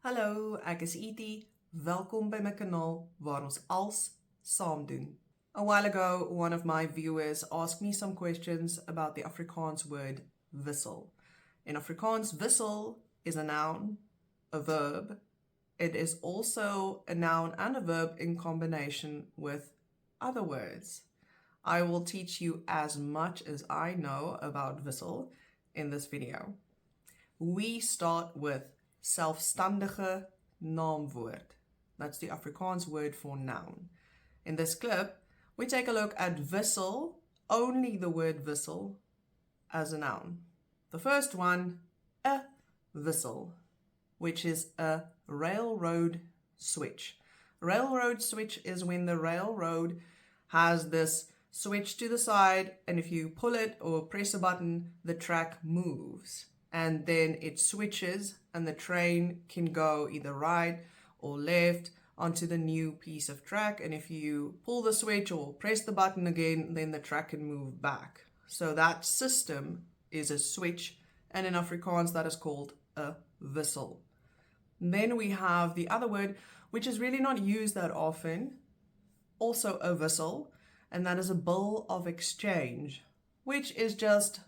Hallo, ek is Iti. Welkom by my kanaal waar ons als saam doen. A while ago, one of my viewers asked me some questions about the Afrikaans word wissel. In Afrikaans, wissel is a noun, a verb. It is also a noun and a verb in combination with other words. I will teach you as much as I know about wissel in this video. We start with selfstandige naamwoord. That's the Afrikaans word for noun. In this clip, we take a look at wissel, only the word wissel, as a noun. The first one, a wissel, which is a railroad switch. Railroad switch is when the railroad has this switch to the side, and if you pull it or press a button, the track moves. And then it switches and the train can go either right or left onto the new piece of track. And if you pull the switch or press the button again, then the track can move back. So that system is a switch, and in Afrikaans that is called a wissel. Then we have the other word, which is really not used that often, also a wissel, and that is a bill of exchange, which is just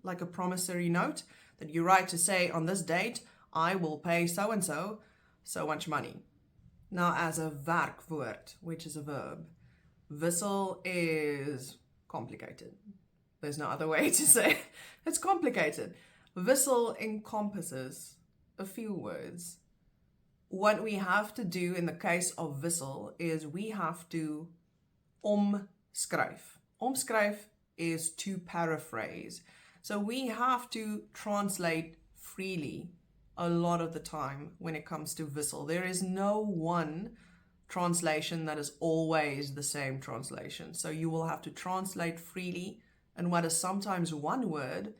like a promissory note that you write to say, on this date, I will pay so-and-so so much money. Now, as a werkwoord, which is a verb, wissel is complicated. There's no other way to say it. It's complicated. Wissel encompasses a few words. What we have to do in the case of wissel is we have to omskryf. Omskryf is to paraphrase. So we have to translate freely a lot of the time when it comes to wissel. There is no one translation that is always the same translation. So you will have to translate freely, and what is sometimes one word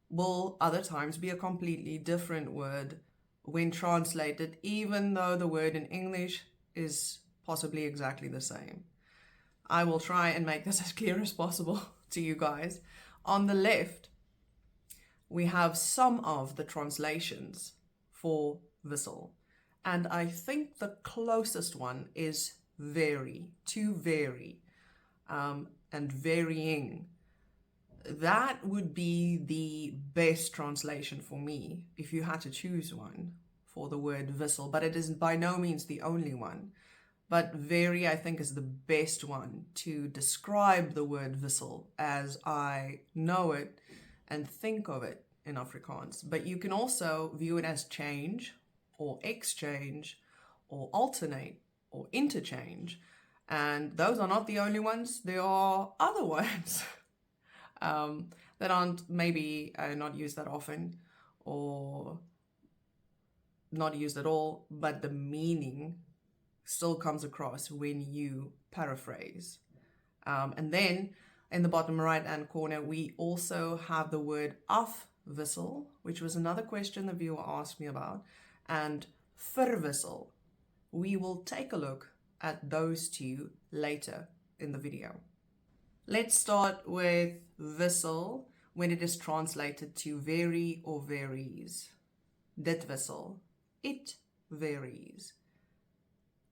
will other times be a completely different word when translated, even though the word in English is possibly exactly the same. I will try and make this as clear as possible to you guys. On the left, we have some of the translations for wissel. And I think the closest one is vary, to vary, and varying. That would be the best translation for me if you had to choose one for the word wissel, but it is by no means the only one. But vary, I think, is the best one to describe the word wissel as I know it and think of it in Afrikaans. But you can also view it as change or exchange or alternate or interchange. And those are not the only ones. There are other ones that aren't maybe not used that often or not used at all, but the meaning still comes across when you paraphrase. And then in the bottom right hand corner, we also have the word afwissel, which was another question the viewer asked me about, and verwissel. We will take a look at those two later in the video. Let's start with wissel when it is translated to vary or varies. Dit wissel, it varies.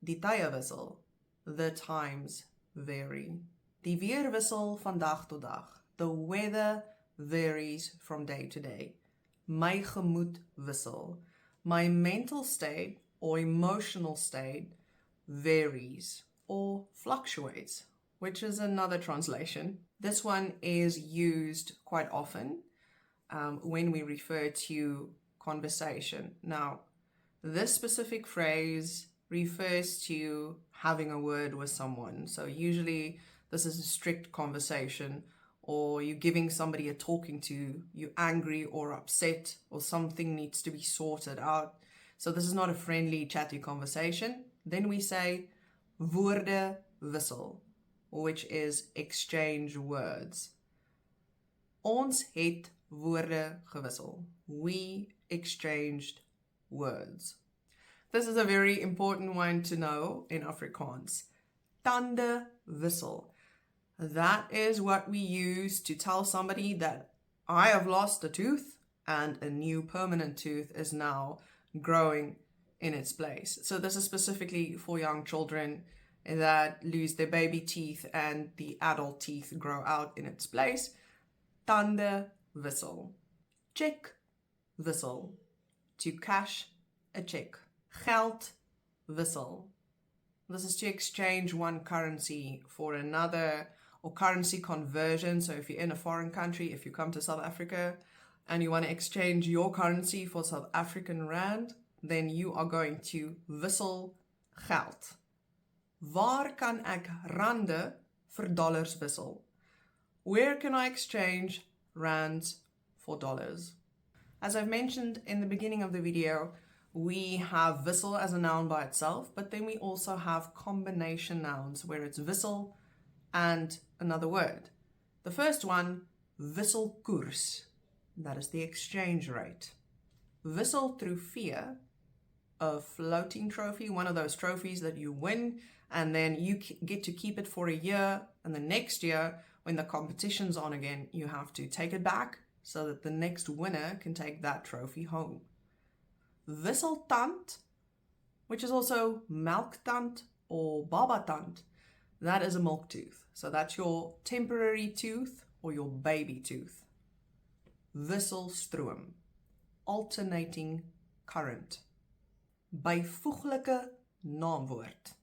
Die tye wissel, the times vary. Die weerwissel van dag tot dag. The weather varies from day to day. My gemoed wissel. My mental state or emotional state varies or fluctuates, which is another translation. This one is used quite often when we refer to conversation. Now, this specific phrase refers to having a word with someone. So usually this is a strict conversation, or you're giving somebody a talking to, you're angry or upset, or something needs to be sorted out. So this is not a friendly, chatty conversation. Then we say woorde wissel, which is exchange words. Ons het woorde gewissel. We exchanged words. This is a very important one to know in Afrikaans. Tande wissel. That is what we use to tell somebody that I have lost a tooth and a new permanent tooth is now growing in its place. So this is specifically for young children that lose their baby teeth and the adult teeth grow out in its place. Tande wissel. Check wissel. To cash a check. Geld wissel. This is to exchange one currency for another, or currency conversion. So if you're in a foreign country, if you come to South Africa and you want to exchange your currency for South African rand, then you are going to wissel geld. Waar kan ek rande vir dollars wissel? Where can I exchange rands for dollars? As I've mentioned in the beginning of the video, we have wissel as a noun by itself, but then we also have combination nouns where it's wissel and another word. The first one, wisselkoers. That is the exchange rate. Wissel trofee, a floating trophy, one of those trophies that you win and then you get to keep it for a year, and the next year when the competition's on again, you have to take it back so that the next winner can take that trophy home. Wisseltand, which is also melktand or babatand, that is a milk tooth. So that's your temporary tooth or your baby tooth. Wisselstroom, alternating current. Byvoeglike naamwoord.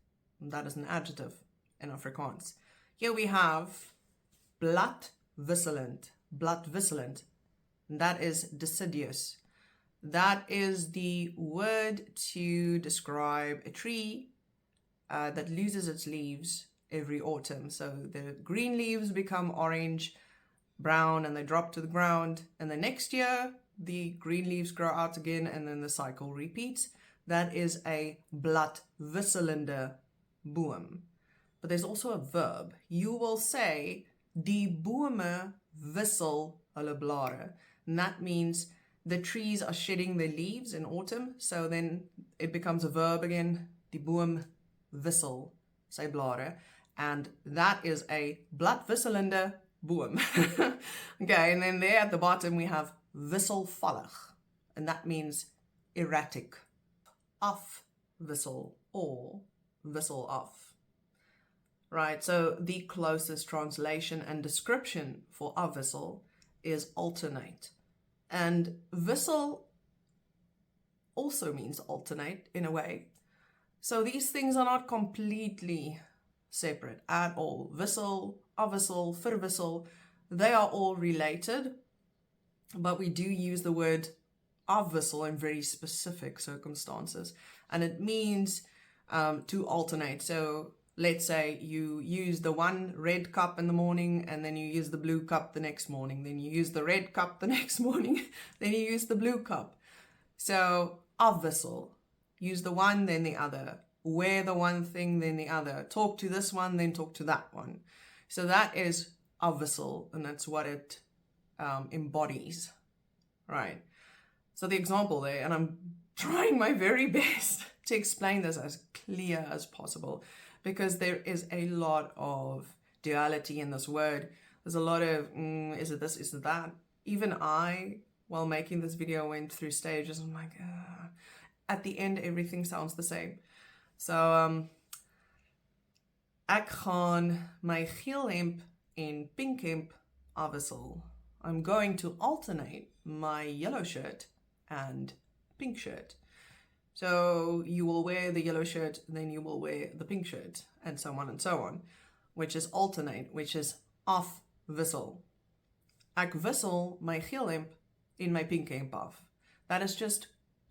That is an adjective in Afrikaans. Here we have bladwisselend. Bladwisselend. That is deciduous. That is the word to describe a tree that loses its leaves every autumn. So the green leaves become orange, brown, and they drop to the ground. And the next year, the green leaves grow out again, and then the cycle repeats. That is a bladwisselende boom. But there's also a verb. You will say, die bome wissel hulle blare. And that means the trees are shedding their leaves in autumn. So then it becomes a verb again. Die boom wissel sy blare. And that is a bladwisselende boom. Okay, and then there at the bottom we have wisselvallig. And that means erratic. Afwissel or wissel off. Right, so the closest translation and description for afwissel is alternate. And wissel also means alternate in a way. So these things are not completely separate at all. Wissel, afwissel, verwissel, they are all related, but we do use the word afwissel in very specific circumstances, and it means to alternate. So let's say you use the one red cup in the morning and then you use the blue cup the next morning, then you use the red cup the next morning, then you use the blue cup. So afwissel, use the one then the other, wear the one thing then the other, talk to this one then talk to that one. So that is afwissel, and that's what it embodies, right? So the example there, and I'm trying my very best to explain this as clear as possible, because there is a lot of duality in this word. There's a lot of, is it this, is it that? Even I, while making this video, went through stages. I'm like, at the end, everything sounds the same. So, ek gaan my geel hemp en pink hemp afwissel. I'm going to alternate my yellow shirt and pink shirt. So you will wear the yellow shirt, then you will wear the pink shirt, and so on, which is alternate, which is afwissel. Ek wissel my geel hemp in my pink hemp af. That is just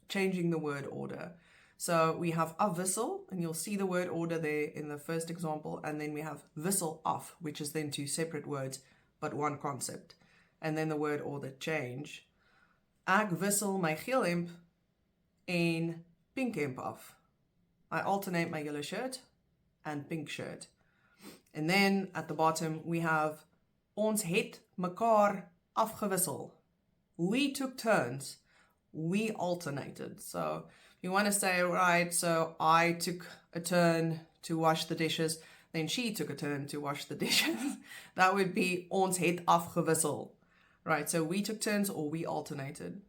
changing the word order. So we have afwissel, and you'll see the word order there in the first example, and then we have wissel af, which is then two separate words, but one concept. And then the word order change. Ek wissel my geel hemp en pink hemp af. I alternate my yellow shirt and pink shirt. And then at the bottom we have ons het mekaar afgewissel. We took turns. We alternated. So you want to say, right, so I took a turn to wash the dishes, then she took a turn to wash the dishes. That would be ons het afgewissel. Right, so we took turns or we alternated.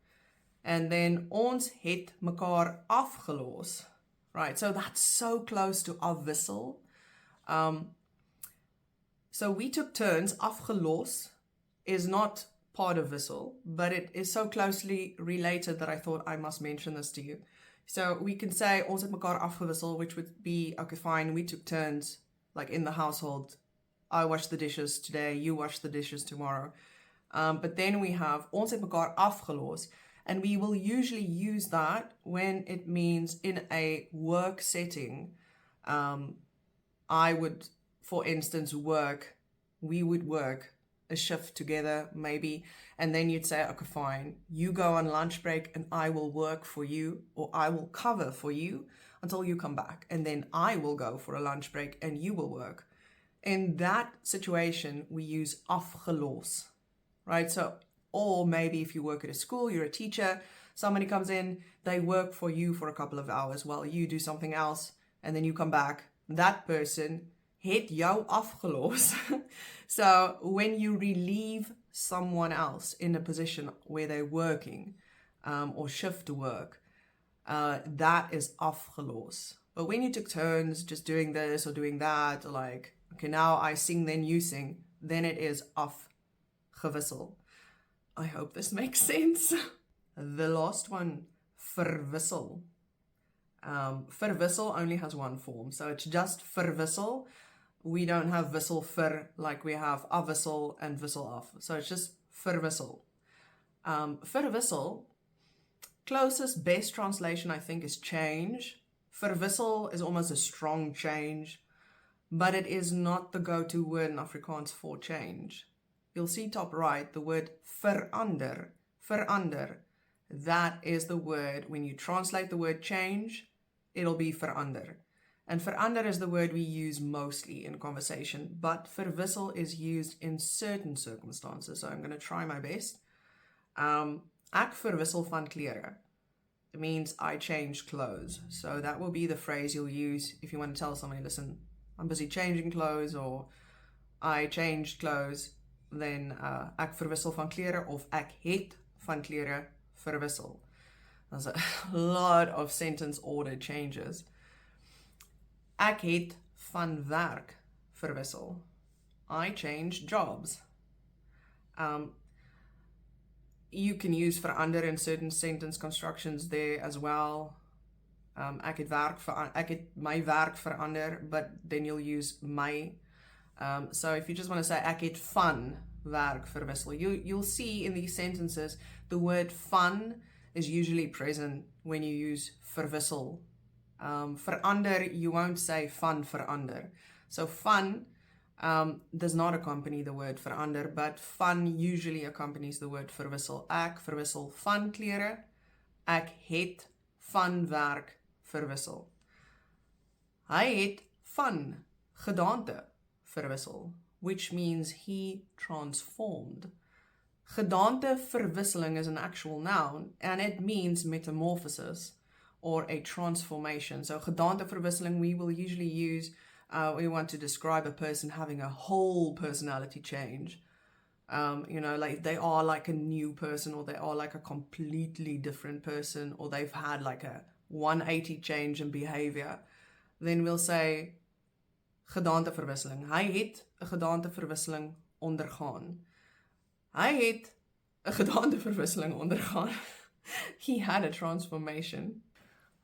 And then ons het mekaar afgelos. Right, so that's so close to verwissel. So we took turns. Afgelos is not part of wissel, but it is so closely related that I thought I must mention this to you. So we can say ons het mekaar afgewissel, which would be, okay, fine, we took turns, like in the household. I wash the dishes today, you wash the dishes tomorrow. But then we have ons het mekaar afgelos, and we will usually use that when it means in a work setting. I would, for instance, we would work a shift together maybe, and then you'd say, okay, fine, you go on lunch break and I will work for you, or I will cover for you until you come back, and then I will go for a lunch break and you will work. In that situation, we use afgelos, right? So, or maybe if you work at a school, you're a teacher, somebody comes in, they work for you for a couple of hours while you do something else, and then you come back. That person het jou afgelos. So when you relieve someone else in a position where they're working, or shift work, that is afgelos. But when you took turns just doing this or doing that, or like, okay, now I sing, then you sing, then it is afgewissel. I hope this makes sense. The last one, verwissel. Verwissel only has one form, so it's just verwissel. We don't have wissel ver like we have afwissel and wissel af. So it's just verwissel. Verwissel, closest best translation I think is change. Verwissel is almost a strong change, but it is not the go-to word in Afrikaans for change. You'll see top right the word verander. Verander. That is the word, when you translate the word change, it'll be verander. And verander is the word we use mostly in conversation, but verwissel is used in certain circumstances. So I'm going to try my best. Ek verwissel van klere. It means I change clothes. So that will be the phrase you'll use if you want to tell somebody, listen, I'm busy changing clothes, or I changed clothes. Then ek verwissel van klere, of ek het van klere verwissel. There's a lot of sentence order changes. Ek het van werk verwissel. I changed jobs. You can use verander in certain sentence constructions there as well. Ek het my werk verander, but then you'll use my. So if you just want to say ek het van werk verwissel, you'll see in these sentences the word van is usually present when you use verwissel. Verander, you won't say van verander. So van does not accompany the word verander, but van usually accompanies the word verwissel. Ek verwissel van klere. Ek het van werk verwissel. Hy het van gedaante verwissel, which means he transformed. Gedaante verwisseling is an actual noun, and it means metamorphosis or a transformation. So gedaante verwisseling we will usually use we want to describe a person having a whole personality change. Like they are like a new person, or they are like a completely different person, or they've had like a 180 change in behavior. Then we'll say gedaante verwisseling. Hy het 'n gedaante verwisseling ondergaan. Hy het 'n gedaante verwisseling ondergaan. He had a transformation.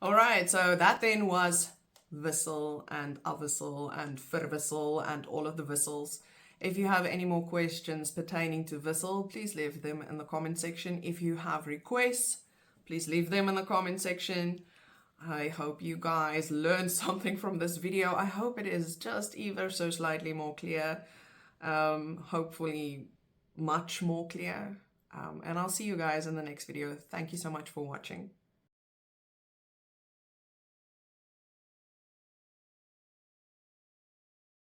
Alright, so that then was wissel and afwissel and verwissel and all of the whistles. If you have any more questions pertaining to wissel, please leave them in the comment section. If you have requests, please leave them in the comment section. I hope you guys learned something from this video. I hope it is just ever so slightly more clear. Hopefully much more clear. And I'll see you guys in the next video. Thank you so much for watching.